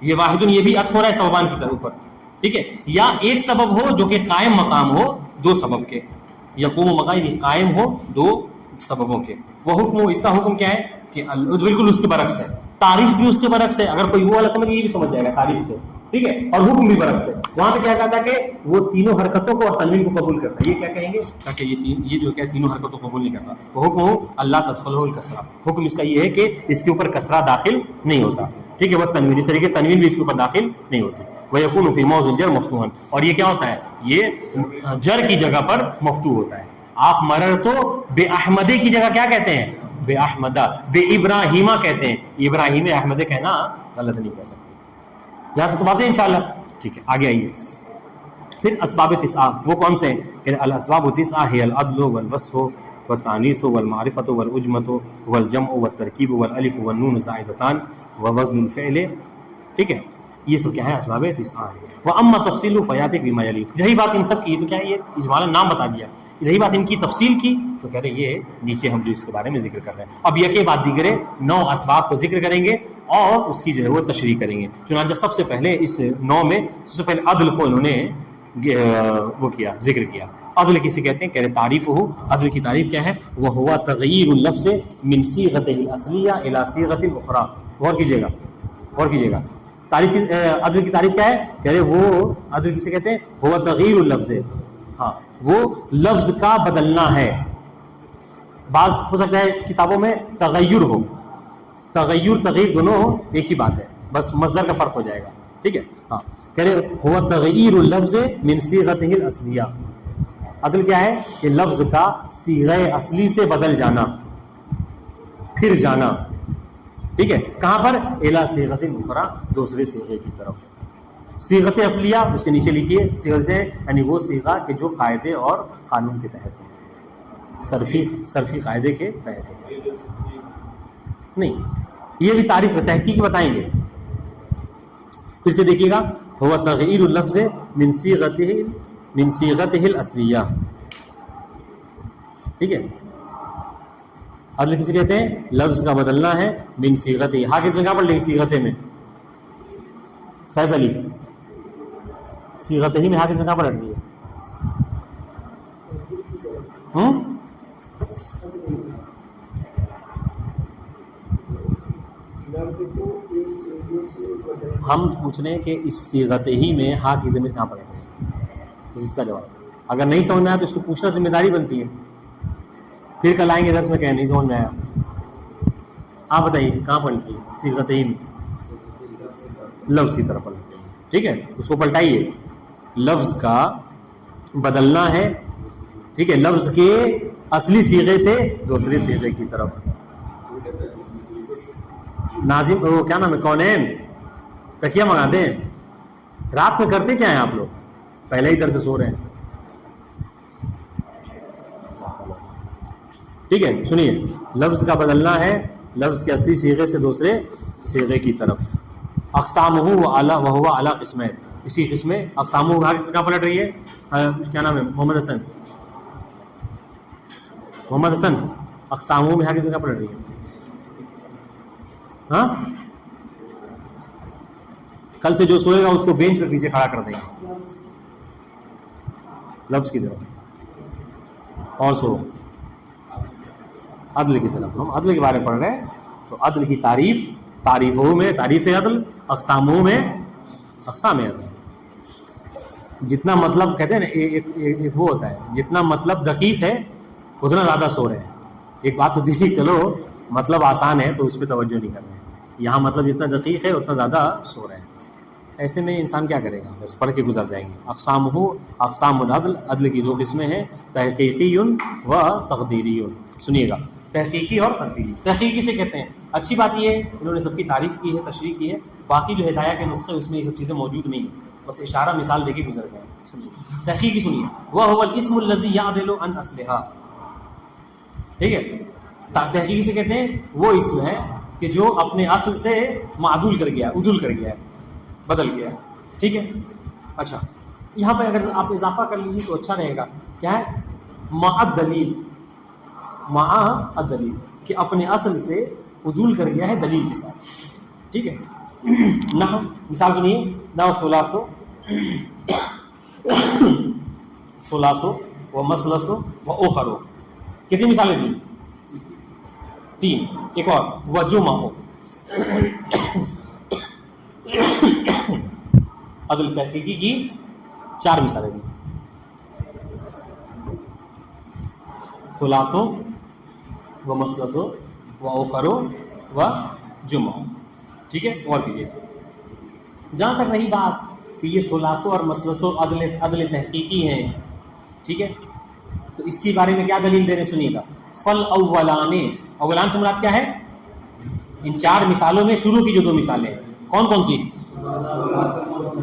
یہ واحد یہ بھی عطف ہو رہا ہے سببان کی طرف اوپر. ٹھیک ہے, یا ایک سبب ہو جو کہ قائم مقام ہو دو سبب کے. یقوم مقام یعنی قائم ہو دو سببوں کے. وہ حکم ہو, اس کا حکم کیا ہے کہ بالکل اس کے برعکس ہے. تعریف بھی اس کے برعکس ہے. اگر کوئی وہ والا سمجھ یہ بھی سمجھ جائے گا تعریف سے. ٹھیک ہے, اور حکم بھی برعکس ہے. وہاں پہ کیا کہتا ہے کہ وہ تینوں حرکتوں کو اور تنوین کو قبول کرتا ہے. یہ کیا کہیں گے تاکہ یہ جو کیا تینوں حرکتوں کو قبول نہیں کرتا. وہ حکم ہو اللہ تدخلہ الکسرہ, حکم اس کا یہ ہے کہ اس کے اوپر کسرہ داخل نہیں ہوتا. ٹھیک ہے, وہ تنوین, اس طریقے سے تنوین بھی اس کے اوپر داخل نہیں ہوتی. وَيَكُونُ فِي مَوْضِعِ الْجَرْ مَفْتُوحًا, اور یہ کیا ہوتا ہے, یہ جر کی جگہ پر مفتوح ہوتا ہے. آپ مررتو بے احمدے کی جگہ کیا کہتے ہیں؟ بے احمدہ. بے ابراہیمہ کہتے ہیں. ابراہیم احمدے کہنا غلط نہیں کہہ سکتے. یہاں تو واضح انشاءاللہ. ٹھیک ہے, آگے آئیے. پھر اسباب تسعہ وہ کون سے ہیں؟ کہ الاسباب تسعہ ہی العدل والوصف والتانیث والمعرفۃ والعجمۃ والجمع والترکیب والالف والنون زائدتان ووزن الفعل. ٹھیک ہے, یہ سب کیا ہے اسباب تسعہ ہے. واما تفصیل فیاتک بما یلی, یہی بات ان سب کی, تو کیا یہ اجمالا نام بتا دیا. یہی بات ان کی تفصیل کی تو کہہ رہے یہ نیچے ہم جو اس کے بارے میں ذکر کر رہے ہیں. اب یکے بعد دیگرے 9 اسباب کو ذکر کریں گے اور اس کی جو ہے وہ تشریح کریں گے. چنانچہ سب سے پہلے اس 9 میں سب سے پہلے عدل کو انہوں نے وہ کیا, ذکر کیا. عدل کسے کہتے ہیں؟ کہہ رہے تعریف ہو, عدل کی تعریف کیا ہے؟ وہ ہوا تغییر اللفظ من صیغۃ الاصلیہ الی صیغۃ اخری. غور کیجیے گا, غور کیجیے گا. تعریف کی عدل کی تعریف کیا ہے؟ کہہ رہے وہ عدل کسے کہتے ہیں؟ ہوا تغییر اللفظ, ہاں وہ لفظ کا بدلنا ہے. بعض ہو سکتا ہے کتابوں میں تغیر ہو, تغیر تغیر دونوں ہو, ایک ہی بات ہے, بس مصدر کا فرق ہو جائے گا. ٹھیک ہے, ہاں کہہ رہے ہوا تغیر اللفظ من صیغتہ الاصلیہ. عدل کیا ہے؟ کہ لفظ کا صیغہ اصلی سے بدل جانا, پھر جانا. ٹھیک ہے, کہاں پر؟ الی صیغۃ اخری, دوسرے صیغے کی طرف. صیغت اصلیہ اس کے نیچے لکھیے, صیغت یعنی وہ صیغہ کہ جو قاعدے اور قانون کے تحت ہو, صرفی قاعدے کے تحت ہو. نہیں, یہ بھی تعریف تحقیق بتائیں گے. پھر سے دیکھیے گا, ہوا تغییر اللفظ من صیغتہ الاصلیہ. ٹھیک ہے, عدل کسے کہتے ہیں؟ لفظ کا بدلنا ہے من صیغتہ. ہاں کس میں کہاں پڑھ لیں گے صیغتہ میں؟ فیض علی, صیغتہ ہی میں ہاں کس میں کہاں پڑھ رہی ہے؟ ہم پوچھ رہے ہیں کہ اس صیغتہ ہی میں ہاں کی ضمیر کہاں پڑھ رہی ہے؟ اس کا جواب اگر نہیں سمجھ میں آیا تو اس کو پوچھنا ذمہ داری بنتی ہے. پھر کل آئیں گے درس میں کہیں نہیں سمجھ میں آیا, آپ بتائیے کہاں پڑھ رہی ہے؟ صیغتہ ہی میں لفظ کی طرف پڑھ رہی ہے. ٹھیک ہے, اس کو پلٹائیے. لفظ کا بدلنا ہے, ٹھیک ہے, لفظ کے اصلی صیغے سے دوسرے صیغے کی طرف. ناظم وہ کیا نام ہے, کونین تکیہ منگا دیں. رات میں کرتے کیا ہیں آپ لوگ؟ پہلے ہی در سے سو رہے ہیں. ٹھیک ہے, سنیے, لفظ کا بدلنا ہے لفظ کے اصلی صیغے سے دوسرے صیغے کی طرف. اقسامہ وہو اعلیٰ قسمین، اسی قسم اقسامہ کہاں پلٹ رہی ہے؟ کیا نام ہے محمد حسن؟ محمد حسن اقسامہ میں کس جگہ پلٹ رہی ہے؟ ہاں کل سے جو سوئے گا اس کو بینچ پر پیچھے کھڑا کر دیں گے لفظ کی طرف، اور سو عدل کی طرف. ہم عدل کے بارے میں پڑھ رہے ہیں تو عدل کی تعریفوں میں تعریف عدل، اقساموں میں اقسام عدل. جتنا مطلب کہتے ہیں نا ایک وہ ہوتا ہے، جتنا مطلب دقیق ہے اتنا زیادہ سو رہے ہیں. ایک بات ہوتی ہے چلو مطلب آسان ہے تو اس پہ توجہ نہیں کر رہے ہیں، یہاں مطلب جتنا دقیق ہے اتنا زیادہ سو رہے ہیں. ایسے میں انسان کیا کرے گا؟ بس پڑھ کے گزر جائیں گے. اقسام العدل، عدل کی 2 قسمیں ہیں، تحقیقی و تقدیری. سنیے گا، تحقیقی اور تقدیری. تحقیقی سے کہتے ہیں، اچھی بات یہ ہے انہوں نے سب کی تعریف کی ہے، تشریح کی ہے، باقی جو ہدایہ کے نسخے اس میں یہ سب چیزیں موجود نہیں ہیں، بس اشارہ مثال دے کے گزر گئے. سنیے تحقیقی، سنیے وَهُوَ الْإِسْمُ الَّذِي يَعْدِلُ عَنْ أَصْلِهَا. ٹھیک ہے، تحقیقی سے کہتے ہیں وہ اسم ہے کہ جو اپنے اصل سے معدول کر گیا، عدول کر گیا ہے، بدل گیا ہے. ٹھیک ہے. اچھا یہاں پہ اگر آپ اضافہ کر لیجیے تو اچھا رہے گا. کیا ہے؟ مع الدلیل، مع الدلیل کہ اپنے اصل سے عدول کر گیا ہے دلیل کے ساتھ. ٹھیک ہے. نحو مثال سنیے، نحو ثلاثو و مثلثو و اخرو. کتنی مثالیں دی؟ 3. ایک اور وجمعو. عدل تحقیقی کی 4 مثالیں دی، ثلاثو و مثلثو و اخرو و جمعو. ٹھیک ہے. اور کیجیے. جہاں تک رہی بات کہ یہ ثلاثو اور مثلثو عدل تحقیقی ہیں، ٹھیک ہے، تو اس کے بارے میں کیا دلیل دے رہے سنیے گا. فل اولان سے مراد کیا ہے؟ ان 4 مثالوں میں شروع کی جو 2 مثالیں ہیں کون کون سی؟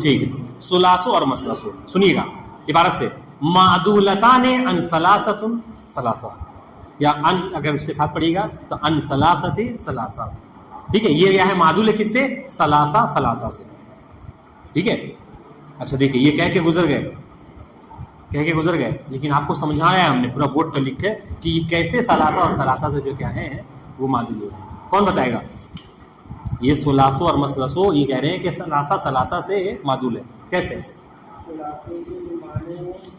ٹھیک ہے، ثلاثو اور مثلثو. سنیے گا عبارت سے، معدولتان عن ثلاثۃ ثلاثہ، یا ان اگر اس کے ساتھ پڑھیے گا تو ان ثلاثۃ ثلاثہ. ٹھیک ہے. یہ کیا ہے؟ معدول ہے کس سے؟ ثلاثہ ثلاثہ سے. ٹھیک ہے. اچھا دیکھیے یہ کہہ کے گزر گئے لیکن آپ کو سمجھایا ہے ہم نے پورا بورڈ پر لکھ کے کہ یہ کیسے ثلاثہ اور ثلاثہ سے جو کیا ہے وہ معدول ہے. کون بتائے گا؟ یہ ثلاثو اور مثلثو یہ کہہ رہے ہیں کہ ثلاثہ ثلاثہ سے معدول ہے. کیسے؟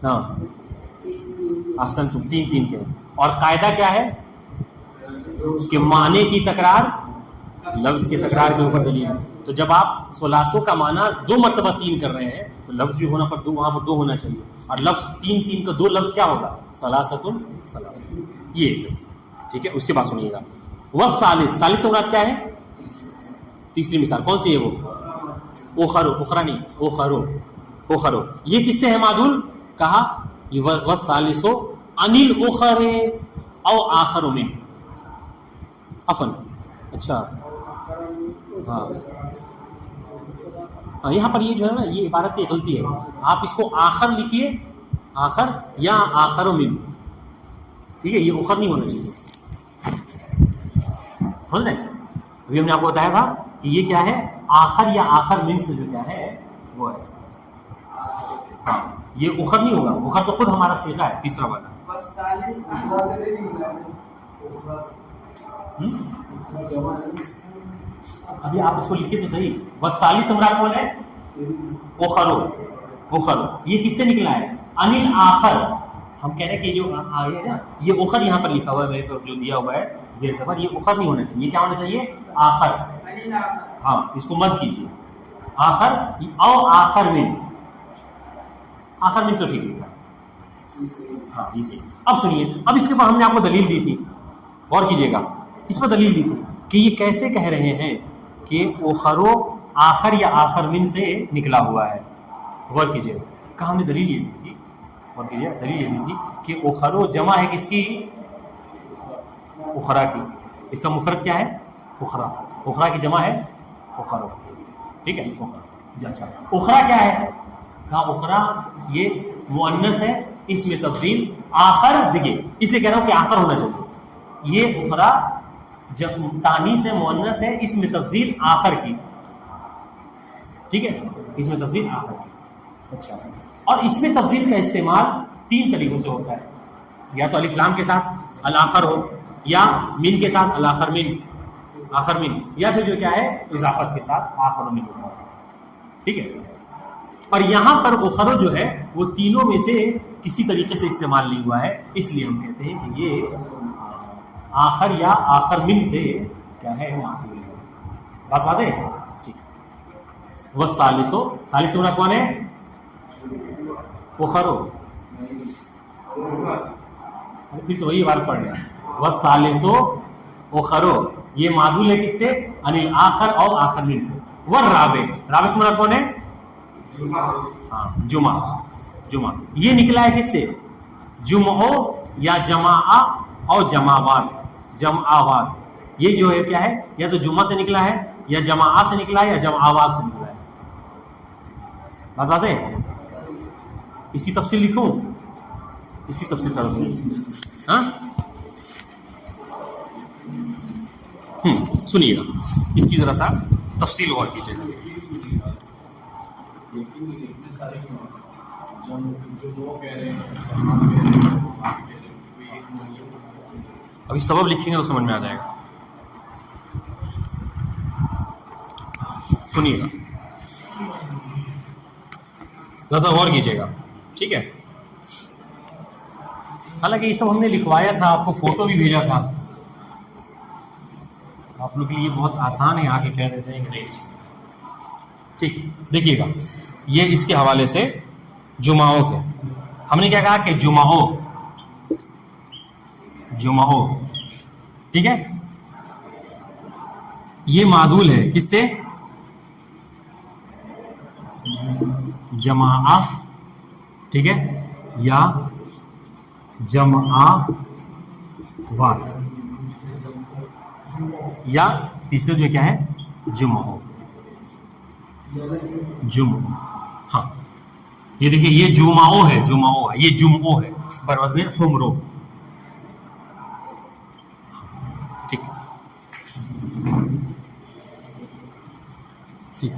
ہاں احسن تم 3 کے. اور قاعدہ کیا ہے کہ معنی کی تکرار لفظ کی تکرار کے اوپر دلیل ہے. تو جب آپ ثلاثوں کا معنی 2 مرتبہ 3 کر رہے ہیں تو لفظ بھی ہونا پر وہاں پر 2 ہونا چاہیے، اور لفظ 3 کا 2 لفظ کیا ہوگا؟ ثلاثۃ ثلاثہ. یہ ٹھیک ہے. اس کے بعد سنیے گا والثالث. ثالث سے مراد کیا ہے؟ تیسری مثال کون سی ہے؟ وہ اخرا نہیں، اخرو. یہ کس سے ہے معدول؟ کہا والثالث عن الاخر او آخر من افن. اچھا ہاں یہاں پر یہ جو ہے نا یہ عبارت کی غلطی ہے. آپ اس کو آخر لکھیے، آخر یا آخر من. ٹھیک ہے. یہ اخر نہیں ہونا چاہیے. سمجھ رہے ہیں؟ ابھی ہم نے آپ کو بتایا تھا کہ یہ کیا ہے؟ آخر یا آخر من سے جو کیا ہے وہ ہے. ہاں یہ اخر نہیں ہوگا. اخر تو خود ہمارا صیغہ ہے تیسرا والا. ابھی آپ اس کو لکھیے تو صحیح. والثالث مراد کون ہے؟ اخرو. یہ کس سے نکلا ہے؟ انل آخر. ہم کہہ رہے ہیں کہ جو آگے ہے نا یہ اخر یہاں پر لکھا ہوا ہے میرے پر جو دیا ہوا ہے زیر زبر، یہ اخر نہیں ہونا چاہیے. یہ کیا ہونا چاہیے؟ آخر. ہاں اس کو مت کیجیے. آخر او آخر من. آخر من تو ٹھیک لکھا. ہاں جی صحیح. اب سنیے، اب اس کے بعد ہم نے آپ کو دلیل دی تھی، غور کیجیے گا، اس پر دلیل دی تھی کہ یہ کیسے کہہ رہے ہیں کہ اخرو آخر یا آخر من سے نکلا ہوا ہے. غور کیجیے گا. کہا ہم نے دلیل یہ دی تھی، غور کیجیے، دلیل یہ دی تھی کہ اخرو جمع ہے کس کی؟ اخرا کی. اس کا مفرد کیا ہے؟ اخرا. اخرا کی جمع ہے اخرو. ٹھیک ہے. اچھا اخرا کیا ہے؟ کہا اخرا یہ مؤنث ہے، اس میں تفضیل آخر. دیکھیے اس لیے کہہ رہا ہوں کہ آخر ہونا چاہیے. یہ اخرا جب تانی سے مؤنث ہے، اس میں تفضیل آخر کی. ٹھیک ہے، اس میں تفضیل آخر کی. اچھا، اور اس میں تفضیل کا استعمال 3 طریقوں سے ہوتا ہے، یا تو الف لام کے ساتھ الآخر ہو، یا من کے ساتھ الآخر من، آخر من، یا پھر جو کیا ہے اضافت کے ساتھ آخر من ہوتا ہے. ٹھیک ہے، اور یہاں پر اخرو جو ہے وہ تینوں میں سے کسی طریقے سے استعمال نہیں ہوا ہے، اس لیے ہم کہتے ہیں کہ یہ آخر یا آخر من سے کیا ہے معقول ہے. بات واضح ہے؟ ٹھیک. والثالث، ثالث مراد کون ہے؟ اخرو. پھر سے وہی بات پڑھ رہے ہیں. والثالث اخرو، یہ معدول ہے کس سے؟ عن الآخر اور آخر من سے. والرابع، رابع سے مراد کون ہے؟ ہاں جمعہ. جمعہ یہ نکلا ہے کس سے؟ جمعو یا جماع اور جماوات. جمعوات یہ جو ہے کیا ہے؟ یا تو جمعہ سے نکلا ہے، یا جماع سے نکلا ہے، یا جمعوات سے نکلا ہے. بات واضح ہے؟ اس کی تفصیل لکھوں؟ اس کی تفصیل کرو. ہاں سنیے گا، اس کی ذرا سا تفصیل غور کیجیے گا. ابھی سبب لکھیں گے تو سمجھ میں آ جائے گا. سنیے گا، ذرا غور کیجیے گا. ٹھیک ہے، حالانکہ یہ سب ہم نے لکھوایا تھا، آپ کو فوٹو بھی بھیجا تھا. آپ لوگ کے لیے بہت آسان ہے، آگے کہہ دیتے ہیں کہ نہیں. ٹھیک ہے، دیکھیے گا، یہ اس کے حوالے سے جمعوں کے ہم نے کیا کہا کہ جمعوں، ٹھیک ہے، یہ معدول ہے کس سے؟ جماع، ٹھیک ہے، یا جماوات، یا تیسرا جو کیا ہے جمعہ. ہاں یہ دیکھیے، یہ جمعو ہے، یہ جمعو ہے بروزن حمرو. ٹھیک ٹھیک.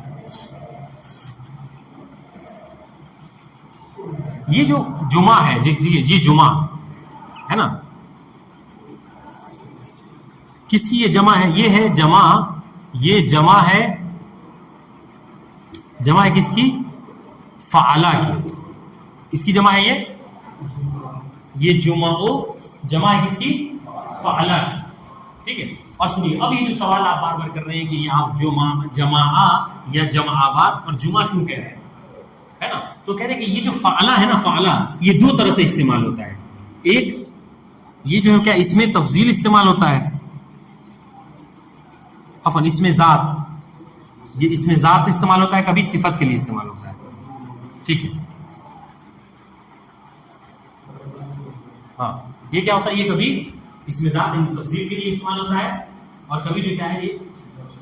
یہ جو جمعہ ہے، یہ جمعہ ہے نا، کس کی یہ جمع ہے؟ یہ ہے جمع، یہ جمع ہے کس کی؟ فعلا کی. کس کی جمع ہے یہ جمعو جمع ہے کس کی؟ فعلا کی. ٹھیک ہے، اور سنیے اب یہ جو سوال آپ بار بار کر رہے ہیں کہ یہ آپ جماع یا جماعات اور جمعہ کیوں کہہ رہے ہیں، ہے نا؟ تو کہہ رہے ہیں کہ یہ جو فعلا ہے نا، فعلا یہ 2 طرح سے استعمال ہوتا ہے. ایک یہ جو ہے کیا اس میں تفضیل استعمال ہوتا ہے، اس میں ذات، یہ اس میں ذات استعمال ہوتا ہے، کبھی صفت کے لیے استعمال ہوتا ہے. ٹھیک ہے، ہاں یہ کیا ہوتا ہے، یہ کبھی اس میں ذات تفضیل کے لیے استعمال ہوتا ہے، اور کبھی جو کیا ہے یہ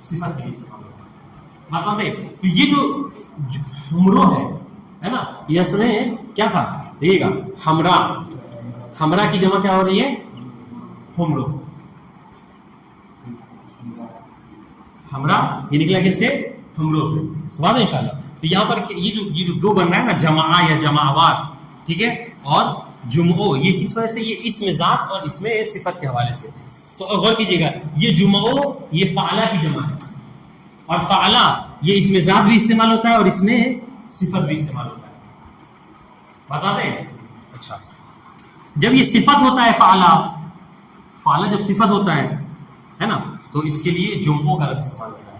صفت کے لیے استعمال ہوتا ہے. بات سے تو یہ جو حمرو ہے نا، یہ اصل میں کیا تھا دیکھیے گا، ہمرا کی جمع کیا ہو رہی ہے؟ حمرو. ہمرا یہ نکلا کس سے؟ حمرو سے. واضح انشاءاللہ. تو یہاں پر یہ جو 2 بن رہا ہے نا، جماع یا جماعات، ٹھیک ہے، اور جمعو، یہ کس وجہ سے؟ یہ اسم ذات اور اس میں صفت کے حوالے سے. تو غور کیجیے گا، یہ جمعو یہ فعلا کی جمع ہے، اور فعلا یہ اسم ذات بھی استعمال ہوتا ہے اور اس میں صفت بھی استعمال ہوتا ہے. بات واضح ہے؟ اچھا، جب یہ صفت ہوتا ہے فعلا جب صفت ہوتا ہے نا، تو اس کے لیے جمعوں کا لفظ استعمال ہوتا ہے.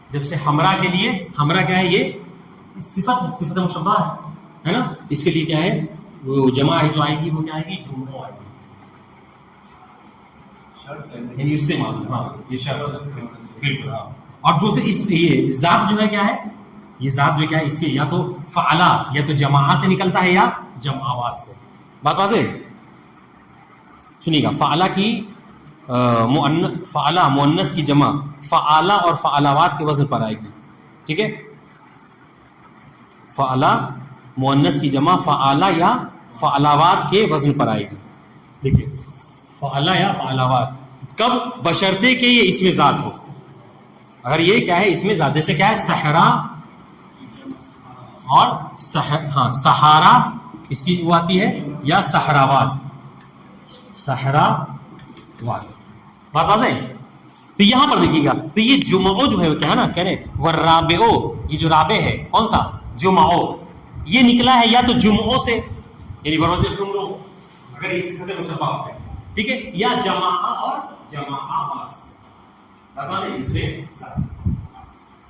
جب سے ہمرا کے لیے، ہمرا کیا ہے؟ یہ صفت مشبہ ہے نا، اس کے لیے کیا ہے وہ جمع ہے جو آئے گی، وہ کیا آئے گی؟ جمعوں آئے گی. یعنی اس سے معلوم، ہاں یہ شرط بالکل. ہاں، اور دوسرے اس یہ ذات جو ہے کیا ہے، یہ ذات جو کیا ہے اس کے یا تو فعلا یا تو جماع سے نکلتا ہے یا جماوات سے. بات واضح ہے؟ سنیے گا، فعلا کی فعلا مؤنث کی جمع فعلا اور فعلاوات کے وزن پر آئے گی. ٹھیک ہے، فعلا مؤنث کی جمع فعلا یا فعلاوات کے وزن پر آئے گی. دیکھیے فعلا یا فعلاوات کب؟ بشرطے کہ یہ اس میں ذات ہو. اگر یہ کیا ہے اس میں ذات، جیسے کیا ہے صحرا اور سہارا اس کی وہ آتی ہے یا صحراواد. صحراواد بات واضح ہے. تو یہاں پر دیکھیے گا تو یہ جمعو جو ہے کیا ہے نا کہہ رہے والرابعو یہ جو رابع ہے کون سا جمعو یہ نکلا ہے یا تو جمعوں سے یعنی بروزن جمعوں اگر اس خطے مشبہ ہے ٹھیک ہے یا جماعہ اور جماعات سے بتا دیں اس میں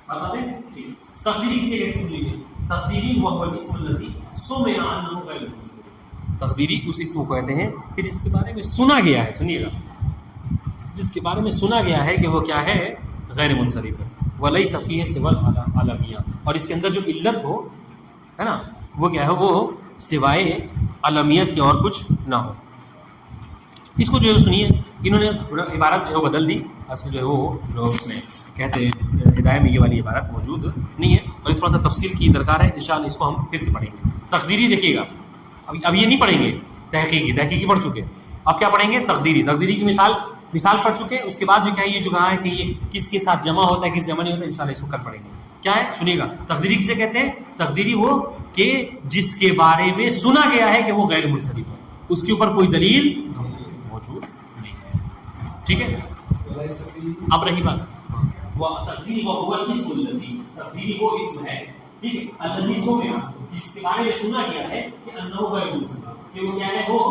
بتا دیں ٹھیک. تقدیری کسی کا سن لیجیے. تقدیری وہ الاسم الذی سمع عنه غیر مسلم. تقدیری اس اسم کو کہتے ہیں کہ جس کے بارے میں سنا گیا ہے سنیے گا جس کے بارے میں سنا گیا ہے کہ وہ کیا ہے غیر منصرف ہے. ولیس فیہ سوى العلمیہ اور اس کے اندر جو علت ہو ہے نا وہ کیا ہے وہ سوائے علمیت کے اور کچھ نہ ہو. اس کو جو ہے سنیے انہوں نے عبارت جو ہے بدل دی. اصل جو ہے وہ لوگ اس میں کہتے ہیں ہدایہ میں یہ والی عبارت موجود نہیں ہے اور تھوڑا سا تفصیل کی درکار ہے. انشاءاللہ اس کو ہم پھر سے پڑھیں گے. تقدیری دیکھیے گا اب یہ نہیں پڑھیں گے تحقیقی پڑھ چکے. اب کیا پڑھیں گے تقدیری کی مثال پڑھ چکے. اس کے بعد جو کیا ہے یہ جو کہا ہے کہ یہ کس کے ساتھ جمع ہوتا ہے کس جمع نہیں ہوتا ہے انشاءاللہ اس کو کل پڑھیں گے. کیا ہے سنیے گا. تقدیری کسے کہتے ہیں؟ تقدیری وہ کہ جس کے بارے میں سنا گیا ہے کہ وہ غیر منصرف ہے اس کے اوپر کوئی دلیل موجود نہیں ہے. ٹھیک ہے. اب رہی بات وہ تقدیری وہ الاسم الذی تقدیری وہ اسم ہے ٹھیک ہے الذی سمع جس کے بارے میں سنا گیا ہے کہ انه غیر منصرف کہ وہ کیا ہے وہ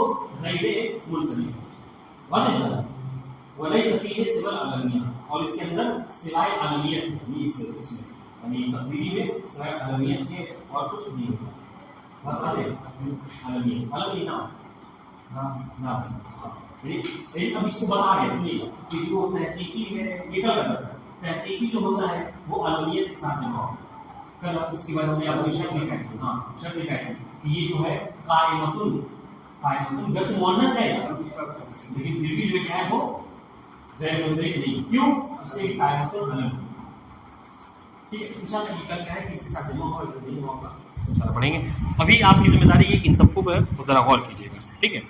غیر منصرف. واضح چلا. ولیس فیہ سوى العلمیہ اور اس کے اندر سوائے علمیت نہیں اس میں یعنی تقدیری میں سوائے علمیت کے اور کچھ نہیں ہوتا. بات واضح علمیت علمی نام اب اس کو بتا رہے ہیں کہ جو تحقیقی ہے یہ کل کرنا سکتا تحقیقی جو ہوتا ہے وہ علمیت کے ساتھ جمع ہوتا ہے. کل اس کے بعد ہم نے آپ کو شرط لکھا ہے شرط لکھا ہے کہ یہ جو ہے قائمۃ گرچہ مؤنث ہے لیکن پھر بھی جو کیا ہے وہ غیر منصرف نہیں. کیوں؟ اس لیے قائمۃ علم. ٹھیک ہے انشاءاللہ یہ کل کیا ہے کس کے ساتھ جمع ہوگا نہیں ہوگا انشاءاللہ پڑھیں گے. ابھی آپ کی ذمہ داری ہے کہ ان سب کو ذرا غور کیجیے گا. ٹھیک ہے.